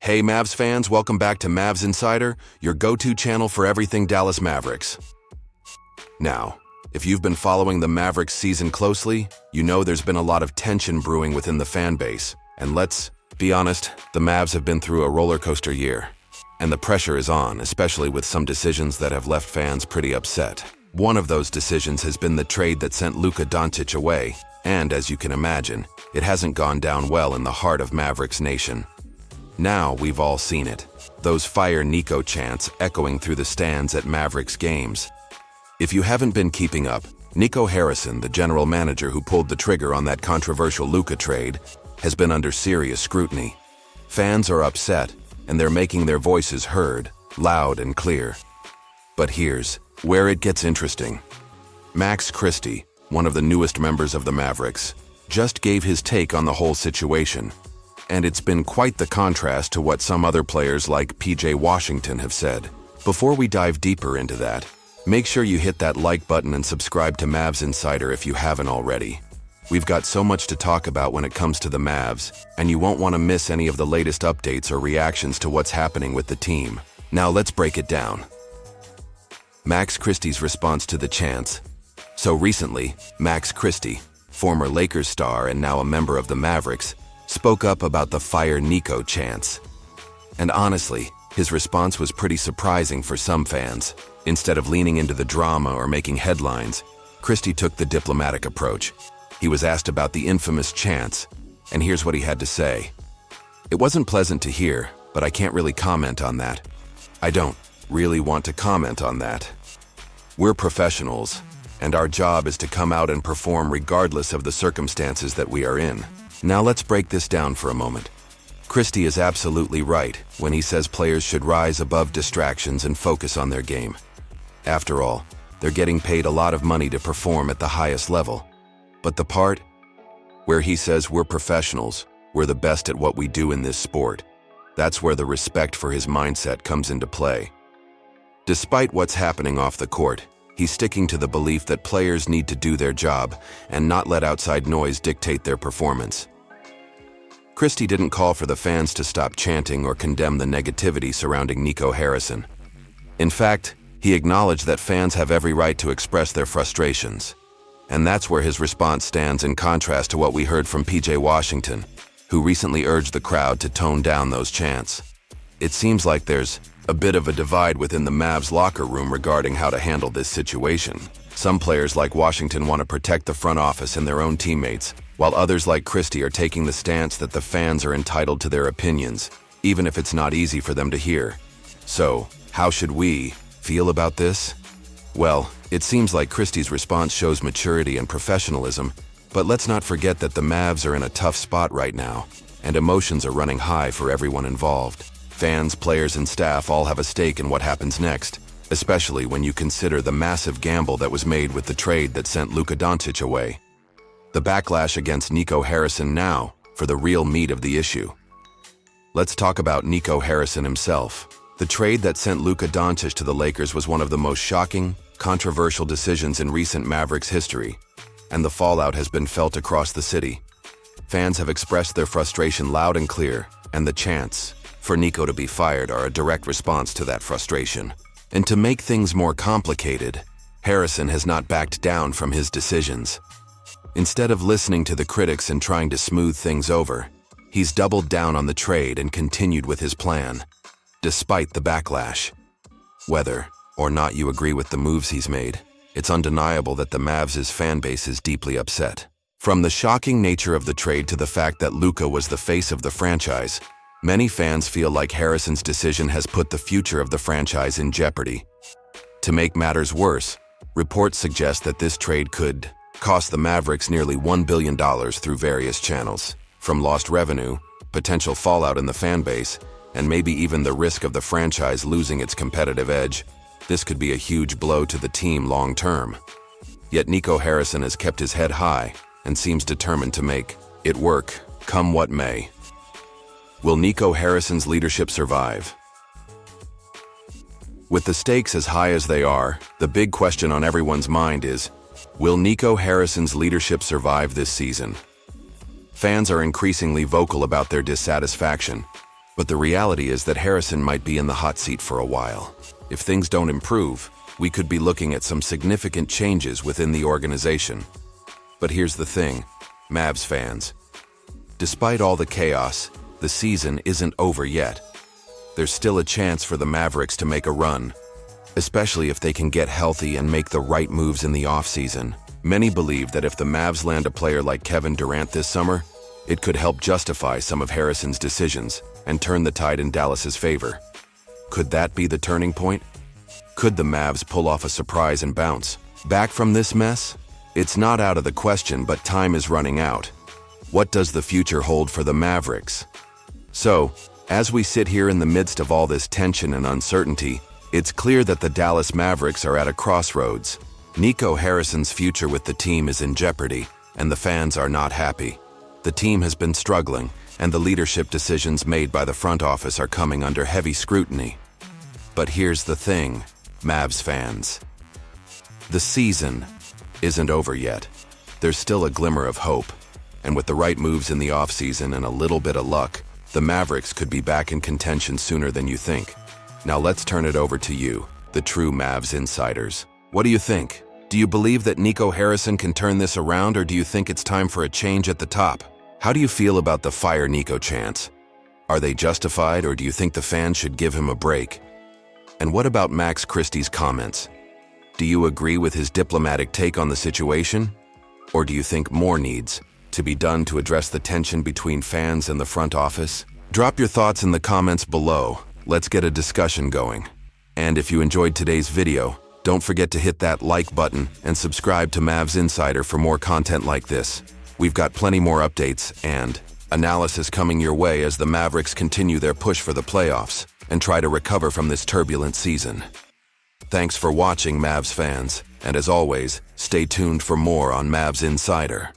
Hey Mavs fans, welcome back to Mavs Insider, your go-to channel for everything Dallas Mavericks. Now, if you've been following the Mavericks season closely, you know there's been a lot of tension brewing within the fan base. And let's be honest, the Mavs have been through a roller coaster year. And the pressure is on, especially with some decisions that have left fans pretty upset. One of those decisions has been the trade that sent Luka Doncic away, and as you can imagine, it hasn't gone down well in the heart of Mavericks Nation. Now we've all seen it, those Fire Nico chants echoing through the stands at Mavericks games. If you haven't been keeping up, Nico Harrison, the general manager who pulled the trigger on that controversial Luka trade, has been under serious scrutiny. Fans are upset, and they're making their voices heard, loud and clear. But here's where it gets interesting. Max Christie, one of the newest members of the Mavericks, just gave his take on the whole situation. And it's been quite the contrast to what some other players like PJ Washington have said. Before we dive deeper into that, make sure you hit that like button and subscribe to Mavs Insider if you haven't already. We've got so much to talk about when it comes to the Mavs, and you won't want to miss any of the latest updates or reactions to what's happening with the team. Now let's break it down. Max Christie's response to the chants. So recently, Max Christie, former Lakers star and now a member of the Mavericks, spoke up about the Fire Nico chants. And honestly, his response was pretty surprising for some fans. Instead of leaning into the drama or making headlines, Christie took the diplomatic approach. He was asked about the infamous chants, and here's what he had to say. It wasn't pleasant to hear, but I can't really comment on that. I don't really want to comment on that. We're professionals, and our job is to come out and perform regardless of the circumstances that we are in. Now let's break this down for a moment. Christie is absolutely right when he says players should rise above distractions and focus on their game. After all, they're getting paid a lot of money to perform at the highest level. But the part where he says we're professionals, we're the best at what we do in this sport, that's where the respect for his mindset comes into play. Despite what's happening off the court, he's sticking to the belief that players need to do their job and not let outside noise dictate their performance. Christie didn't call for the fans to stop chanting or condemn the negativity surrounding Nico Harrison. In fact, he acknowledged that fans have every right to express their frustrations. And that's where his response stands in contrast to what we heard from PJ Washington, who recently urged the crowd to tone down those chants. It seems like there's a bit of a divide within the Mavs locker room regarding how to handle this situation. Some players like Washington want to protect the front office and their own teammates, while others like Christie are taking the stance that the fans are entitled to their opinions, even if it's not easy for them to hear. So, how should we feel about this? Well, it seems like Christie's response shows maturity and professionalism, but let's not forget that the Mavs are in a tough spot right now, and emotions are running high for everyone involved. Fans, players, and staff all have a stake in what happens next, especially when you consider the massive gamble that was made with the trade that sent Luka Doncic away. The backlash against Nico Harrison now, for the real meat of the issue. Let's talk about Nico Harrison himself. The trade that sent Luka Doncic to the Lakers was one of the most shocking, controversial decisions in recent Mavericks history, and the fallout has been felt across the city. Fans have expressed their frustration loud and clear, and the chants for Nico to be fired are a direct response to that frustration. And to make things more complicated, Harrison has not backed down from his decisions. Instead of listening to the critics and trying to smooth things over, he's doubled down on the trade and continued with his plan, despite the backlash. Whether or not you agree with the moves he's made, it's undeniable that the Mavs' fan base is deeply upset. From the shocking nature of the trade to the fact that Luka was the face of the franchise, many fans feel like Harrison's decision has put the future of the franchise in jeopardy. To make matters worse, reports suggest that this trade could cost the Mavericks nearly $1 billion through various channels, from lost revenue, potential fallout in the fan base, and maybe even the risk of the franchise losing its competitive edge. This could be a huge blow to the team long term. Yet Nico Harrison has kept his head high and seems determined to make it work, come what may. Will Nico Harrison's leadership survive? With the stakes as high as they are, the big question on everyone's mind is, will Nico Harrison's leadership survive this season? Fans are increasingly vocal about their dissatisfaction, But the reality is that Harrison might be in the hot seat for a while. If things don't improve, we could be looking at some significant changes within the organization. But here's the thing, Mavs fans. Despite all the chaos, the season isn't over yet. There's still a chance for the Mavericks to make a run, especially if they can get healthy and make the right moves in the offseason. Many believe that if the Mavs land a player like Kevin Durant this summer, it could help justify some of Harrison's decisions and turn the tide in Dallas's favor. Could that be the turning point? Could the Mavs pull off a surprise and bounce back from this mess? It's not out of the question, but time is running out. What does the future hold for the Mavericks? So, as we sit here in the midst of all this tension and uncertainty, it's clear that the Dallas Mavericks are at a crossroads. Nico Harrison's future with the team is in jeopardy, and the fans are not happy. The team has been struggling, and the leadership decisions made by the front office are coming under heavy scrutiny. But here's the thing, Mavs fans. The season isn't over yet. There's still a glimmer of hope, and with the right moves in the offseason and a little bit of luck, the Mavericks could be back in contention sooner than you think. Now let's turn it over to you, the true Mavs insiders. What do you think? Do you believe that Nico Harrison can turn this around, or do you think it's time for a change at the top? How do you feel about the Fire Nico chants? Are they justified, or do you think the fans should give him a break? And what about Max Christie's comments? Do you agree with his diplomatic take on the situation? Or do you think more needs to be done to address the tension between fans and the front office? Drop your thoughts in the comments below. Let's get a discussion going. And if you enjoyed today's video, don't forget to hit that like button and subscribe to Mavs Insider for more content like this. We've got plenty more updates and analysis coming your way as the Mavericks continue their push for the playoffs and try to recover from this turbulent season. Thanks for watching, Mavs fans, and as always, stay tuned for more on Mavs Insider.